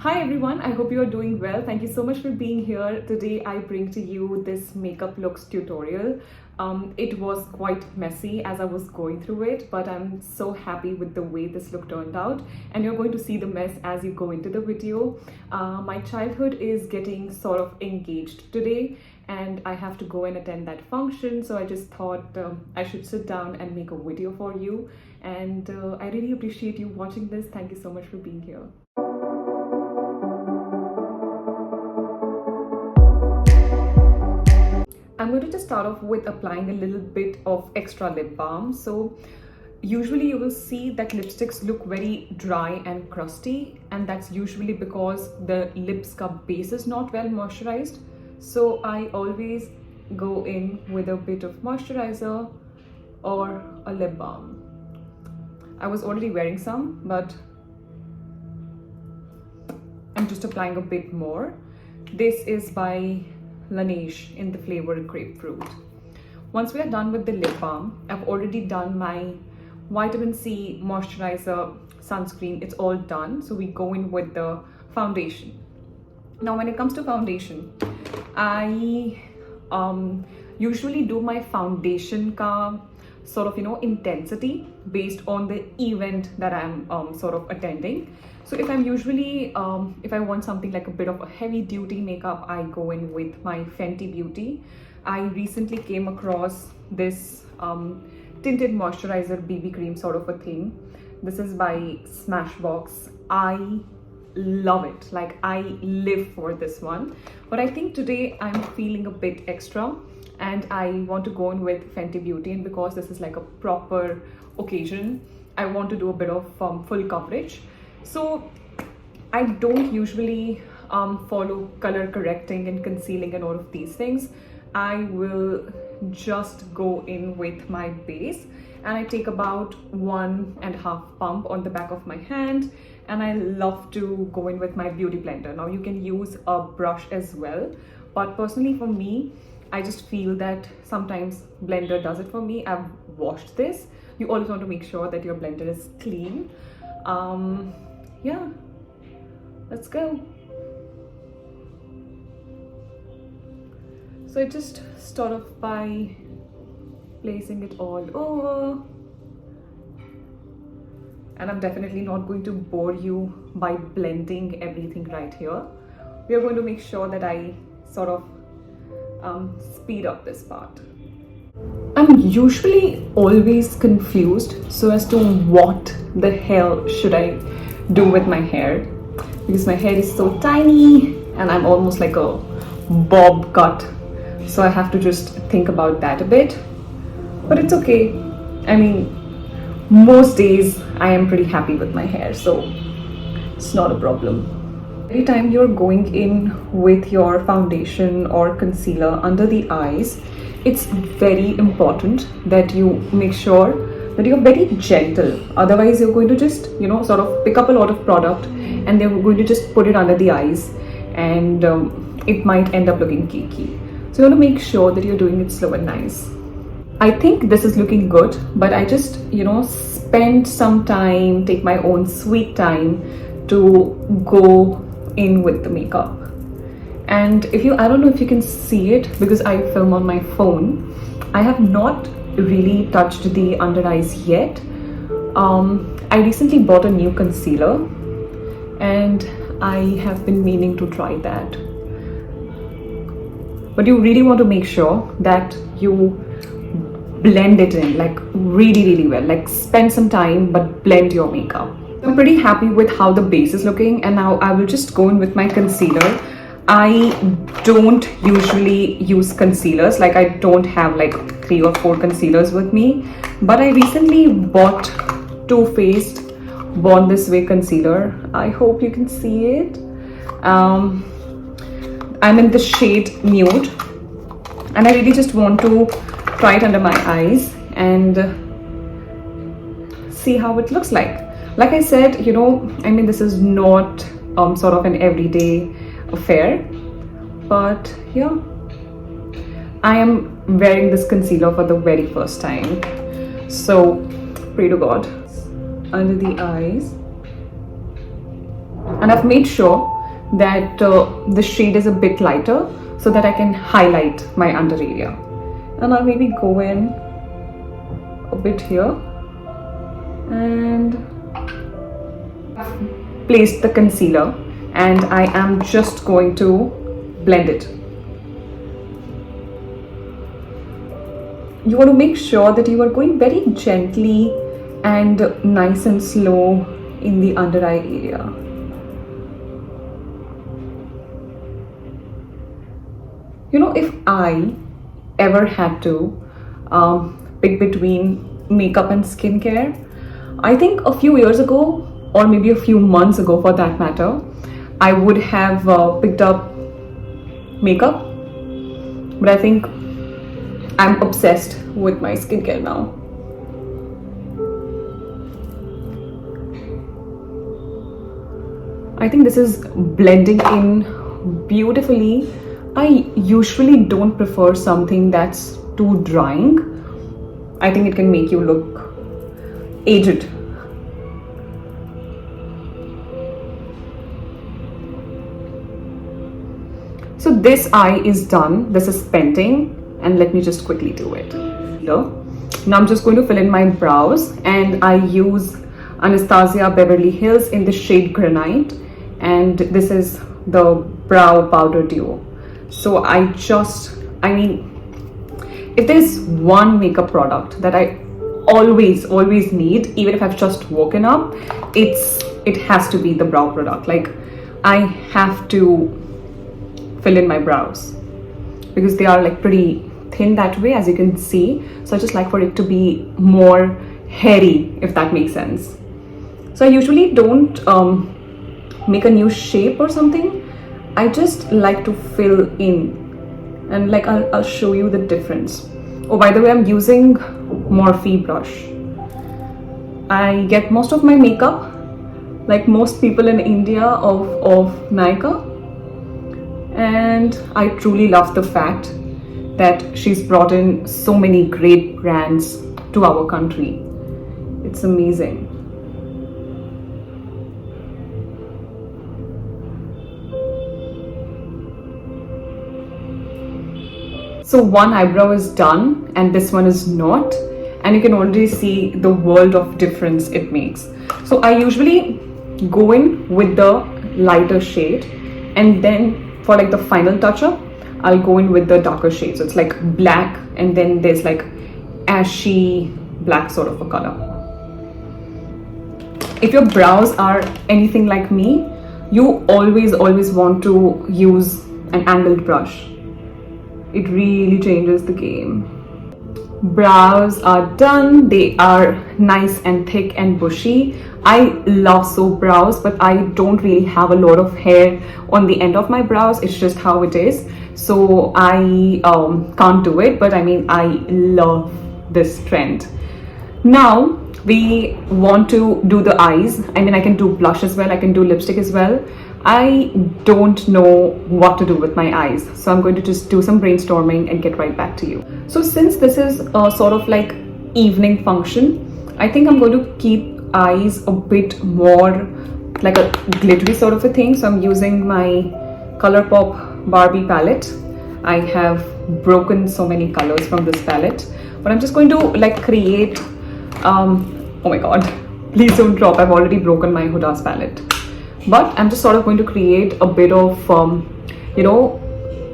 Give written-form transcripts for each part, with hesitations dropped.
Hi everyone, I hope you are doing well. Thank you so much for being here. Today I bring to you this makeup looks tutorial. It was quite messy as I was going through it, but I'm so happy with the way this look turned out, and you're going to see the mess as you go into the video. My childhood is getting sort of engaged today and I have to go and attend that function, so I just thought I should sit down and make a video for you, and I really appreciate you watching this. Thank you so much for being here. I'm going to just start off with applying a little bit of extra lip balm. So usually you will see that lipsticks look very dry and crusty, and that's usually because the lip scrub base is not well moisturized. So I always go in with a bit of moisturizer or a lip balm. I was already wearing some, but I'm just applying a bit more. This is by Laneige in the flavor grapefruit. Once we are done with the lip balm, I've already done my vitamin C moisturizer, sunscreen. It's all done. So we go in with the foundation. Now when it comes to foundation, I usually do my foundation ka sort of intensity based on the event that I'm sort of attending. So if I'm usually if I want something like a bit of a heavy duty makeup, I go in with my Fenty Beauty. I recently came across this tinted moisturizer BB cream sort of a thing. This is by Smashbox. I love it. Like, I live for this one. But I think today I'm feeling a bit extra and I want to go in with Fenty Beauty, and because this is like a proper occasion, I want to do a bit of full coverage. So I don't usually follow color correcting and concealing and all of these things. I will just go in with my base, and I take about 1.5 pump on the back of my hand, and I love to go in with my beauty blender. Now you can use a brush as well, but personally for me, I just feel that sometimes blender does it for me. I've washed this. You always want to make sure that your blender is clean. Yeah, let's go. So I just start off by placing it all over, and I'm definitely not going to bore you by blending everything right here. We are going to make sure that I sort of speed up this part. I'm usually always confused so as to what the hell should I do with my hair, because my hair is so tiny and I'm almost like a bob cut, so I have to just think about that a bit, but it's okay. I mean, most days I am pretty happy with my hair, so it's not a problem. Every time you're going in with your foundation or concealer under the eyes, it's very important that you make sure that you're very gentle. Otherwise, you're going to just, sort of pick up a lot of product and they're going to just put it under the eyes, and it might end up looking cakey. So you want to make sure that you're doing it slow and nice. I think this is looking good, but I just, spend some time, take my own sweet time to go in with the makeup. And I don't know if you can see it because I film on my phone, I have not really touched the under eyes yet. I recently bought a new concealer and I have been meaning to try that. But you really want to make sure that you blend it in like really well, like spend some time but blend your makeup. I'm pretty happy with how the base is looking, and now I will just go in with my concealer. I don't usually use concealers, like I don't have like 3 or 4 concealers with me, but I recently bought Too Faced Born This Way concealer. I hope you can see it. I'm in the shade Nude, and I really just want to try it under my eyes and see how it looks like. Like I said, I mean, this is not sort of an everyday affair, but yeah, I am wearing this concealer for the very first time, so pray to God. Under the eyes, And I've made sure that the shade is a bit lighter so that I can highlight my under area. And I'll maybe go in a bit here and place the concealer, and I am just going to blend it. You want to make sure that you are going very gently and nice and slow in the under eye area. You know, if I ever had to pick between makeup and skincare, I think a few years ago, or maybe a few months ago for that matter, I would have picked up makeup, but I think I'm obsessed with my skincare now. I think this is blending in beautifully. I usually don't prefer something that's too drying. I think it can make you look aged. So this eye is done. This is painting, and let me just quickly do it. Now I'm just going to fill in my brows, and I use Anastasia Beverly Hills in the shade Granite, and this is the brow powder duo. So I mean, if there's one makeup product that I always need, even if I've just woken up, it has to be the brow product. Like, I have to fill in my brows because they are like pretty thin that way, as you can see. So I just like for it to be more hairy, if that makes sense. So I usually don't make a new shape or something. I just like to fill in, and like I'll show you the difference. Oh, by the way, I'm using Morphe brush. I get most of my makeup, like most people in India, of Nykaa, and I truly love the fact that she's brought in so many great brands to our country. It's amazing. So one eyebrow is done and this one is not, and you can already see the world of difference it makes. So I usually go in with the lighter shade, and then for like the final touch up, I'll go in with the darker shade. So it's like black, and then there's like ashy black sort of a color. If your brows are anything like me, you always want to use an angled brush. It really changes the game. Brows are done. They are nice and thick and bushy. I love soap brows, but I don't really have a lot of hair on the end of my brows. It's just how it is. So I can't do it, but I mean, I love this trend. Now we want to do the eyes. I mean, I can do blush as well. I can do lipstick as well. I don't know what to do with my eyes, so I'm going to just do some brainstorming and get right back to you. So since this is a sort of like evening function, I think I'm going to keep eyes a bit more like a glittery sort of a thing. So I'm using my ColourPop Barbie palette. I have broken so many colors from this palette, but I'm just going to like create oh my god, please don't drop. I've already broken my Huda's palette. But I'm just sort of going to create a bit of you know,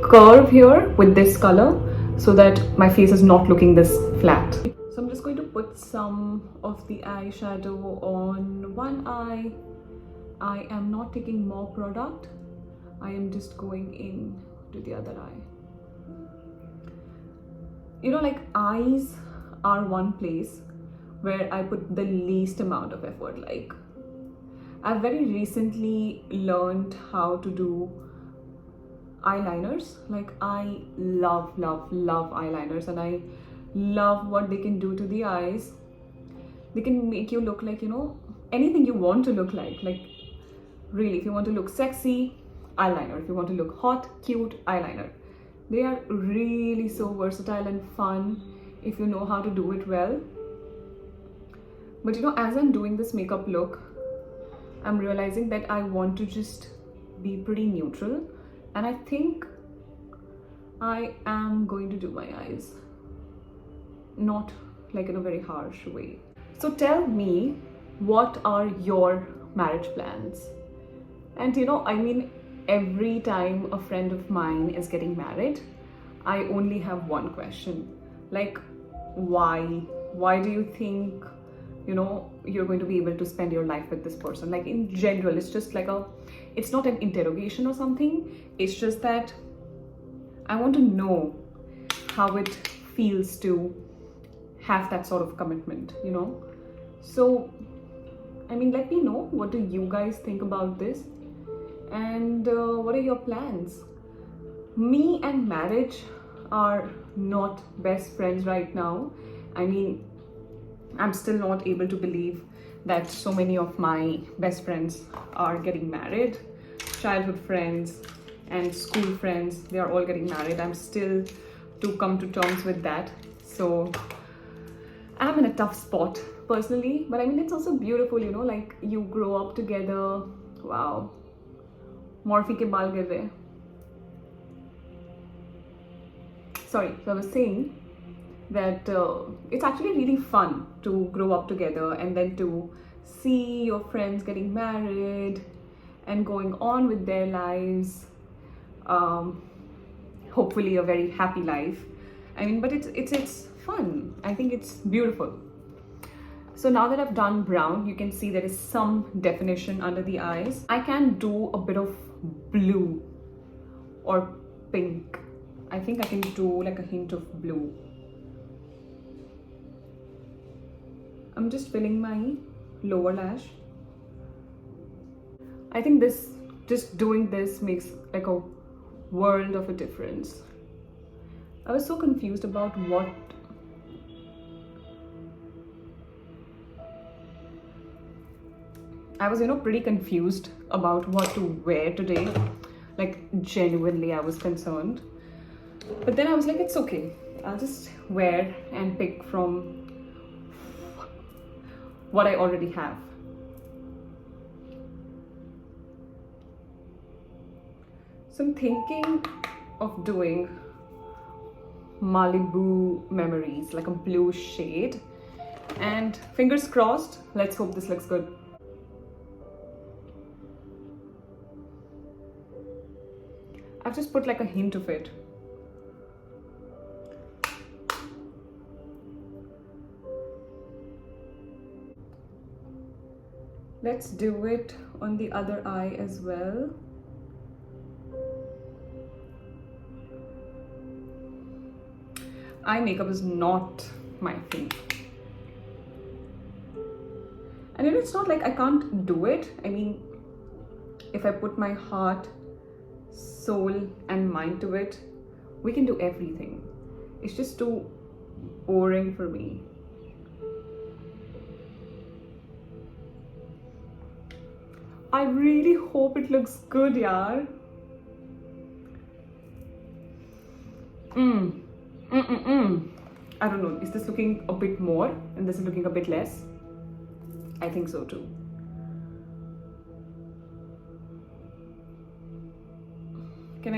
curve here with this color so that my face is not looking this flat. So I'm just going to put some of the eyeshadow on one eye. I am not taking more product. I am just going in to the other eye. You know, like, eyes are one place where I put the least amount of effort. Like, I've very recently learned how to do eyeliners. Like, I love eyeliners, and I love what they can do to the eyes. They can make you look like, you know, anything you want to look like. Like, really, if you want to look sexy, eyeliner. If you want to look hot, cute, eyeliner. They are really so versatile and fun if you know how to do it well. But you know, as I'm doing this makeup look, I'm realizing that I want to just be pretty neutral, and I think I am going to do my eyes, not like in a very harsh way. So tell me, what are your marriage plans? And I mean, every time a friend of mine is getting married, I only have one question, like, why? Why do you think, you're going to be able to spend your life with this person? Like, in general, it's just like it's not an interrogation or something. It's just that I want to know how it feels to have that sort of commitment, So, I mean, let me know, what do you guys think about this? And what are your plans? Me and marriage are not best friends right now. I mean, I'm still not able to believe that so many of my best friends are getting married. Childhood friends and school friends, they are all getting married. I'm still to come to terms with that. So I'm in a tough spot personally, but I mean, it's also beautiful, like you grow up together. Wow. Morphe ke baal gir rahe. Sorry, so I was saying that it's actually really fun to grow up together and then to see your friends getting married and going on with their lives, hopefully a very happy life. I mean, but it's fun. I think it's beautiful. So now that I've done brown, you can see there is some definition under the eyes. I can do a bit of blue or pink. I think I can do like a hint of blue. I'm just filling my lower lash. I think just doing this makes like a world of a difference. I was so confused about what I was, pretty confused about what to wear today. Like, genuinely, I was concerned. But then I was like, it's okay. I'll just wear and pick from what I already have. So I'm thinking of doing Malibu Memories, like a blue shade. And fingers crossed, let's hope this looks good. I've just put like a hint of it. Let's do it on the other eye as well. Eye makeup is not my thing. And it's not like I can't do it. I mean, if I put my heart, soul and mind to it, we can do everything. It's just too boring for me. I really hope it looks good, yaar. I don't know, is this looking a bit more and this is looking a bit less? I think so too. Can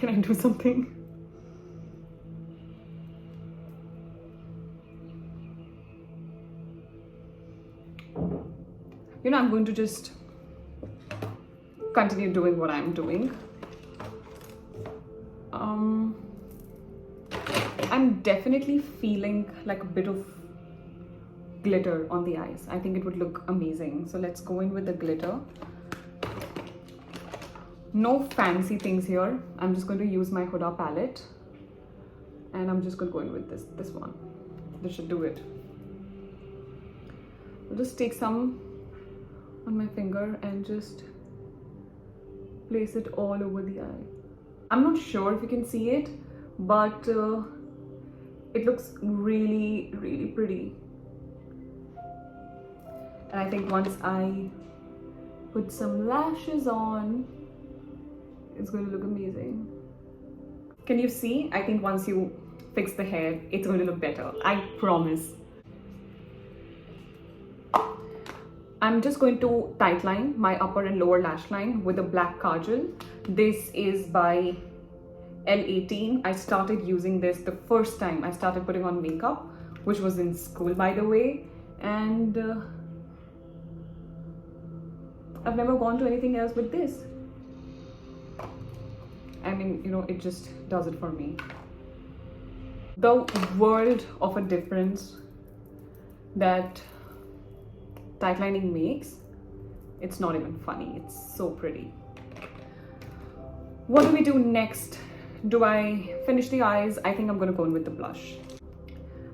I do something? I'm going to just continue doing what I'm doing. I'm definitely feeling like a bit of glitter on the eyes. I think it would look amazing. So let's go in with the glitter. No fancy things here. I'm just going to use my Huda palette and I'm just going to go in with this one. This should do it. I'll just take some on my finger and just place it all over the eye. I'm not sure if you can see it, but it looks really, really pretty. And I think once I put some lashes on, it's going to look amazing. Can you see? I think once you fix the hair, it's going to look better. I promise. I'm just going to tightline my upper and lower lash line with a black kajal. This is by L18. I started using this the first time I started putting on makeup, which was in school, by the way, and I've never gone to anything else with this. I mean, you know, it just does it for me. The world of a difference that tightlining makes, it's not even funny. It's so pretty. What do we do next? Do I finish the eyes? I think I'm gonna go in with the blush.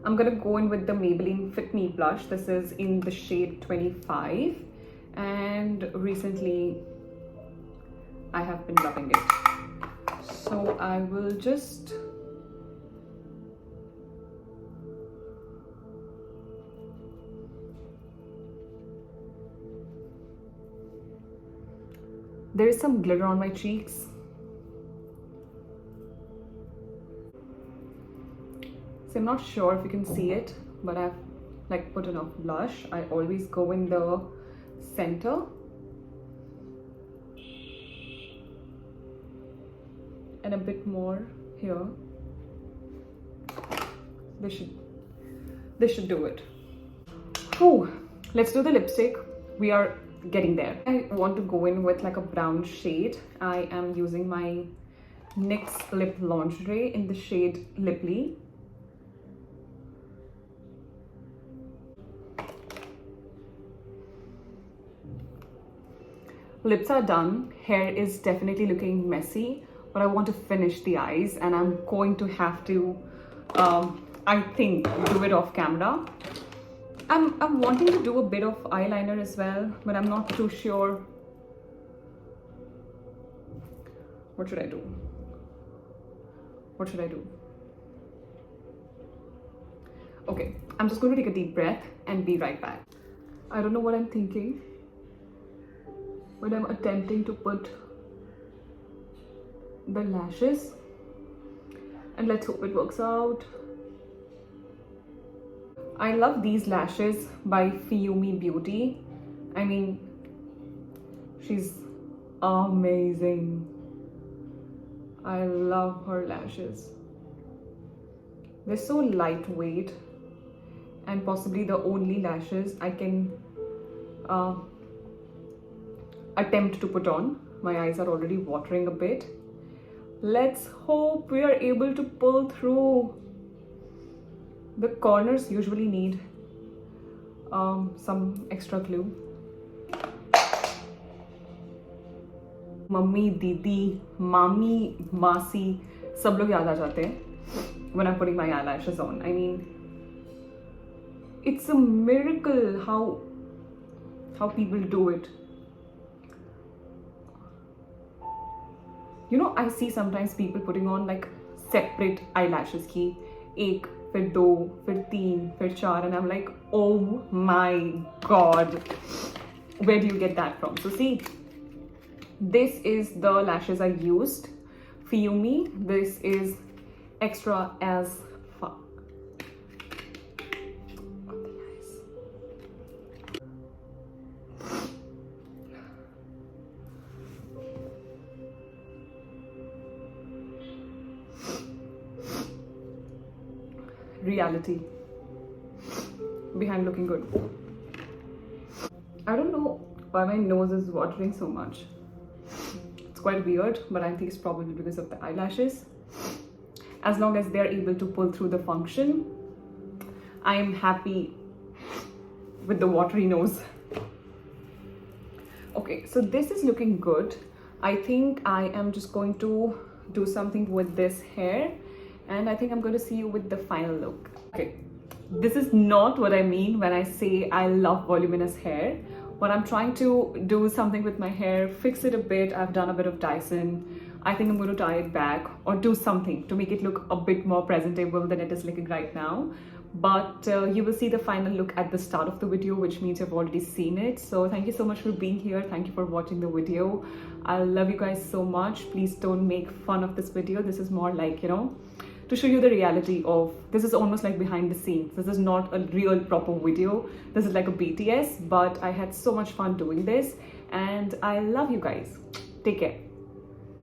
I'm gonna go in with the Maybelline Fit Me Blush. This is in the shade 25, and recently I have been loving it. So I will just there is some glitter on my cheeks. So I'm not sure if you can see it, but I've like put enough blush. I always go in the center and a bit more here. This should do it. Whew. Let's do the lipstick. We are getting there. I want to go in with like a brown shade. I am using my NYX Lip Lingerie in the shade Lipply. Lips are done. Hair is definitely looking messy, but I want to finish the eyes, and I'm going to have to, I think, do it off camera. I'm wanting to do a bit of eyeliner as well, but I'm not too sure. What should I do? What should I do? Okay, I'm just going to take a deep breath and be right back. I don't know what I'm thinking, but I'm attempting to put the lashes, and let's hope it works out. I love these lashes by Fiumi Beauty. I mean, she's amazing. I love her lashes. They're so lightweight, and possibly the only lashes I can attempt to put on. My eyes are already watering a bit. Let's hope we are able to pull through. The corners usually need some extra glue. Mummy, Didi, Mami, Masi, sab log yaad aa jate hain when I'm putting my eyelashes on. I mean, it's a miracle how people do it. You know, I see sometimes people putting on like separate eyelashes ki ek, फिर 2, फिर 3, फिर 4, and I'm like, oh my god, where do you get that from? So see, this is the lashes I used. Fiumi, this is extra as fuck. Reality behind looking good. I don't know why my nose is watering so much. It's quite weird, but I think it's probably because of the eyelashes. As long as they're able to pull through the function, I am happy with the watery nose. Okay, so this is looking good. I think I am just going to do something with this hair, and I think I'm going to see you with the final look. Okay, this is not what I mean when I say I love voluminous hair. But I'm trying to do something with my hair, fix it a bit. I've done a bit of Dyson. I think I'm going to tie it back or do something to make it look a bit more presentable than it is looking right now. But you will see the final look at the start of the video, which means you've already seen it. So thank you so much for being here. Thank you for watching the video. I love you guys so much. Please don't make fun of this video. This is more like, you know, to show you the reality of this. Is almost like behind the scenes. This is not a real proper video. This is like a BTS, but I had so much fun doing this and I love you guys. Take care.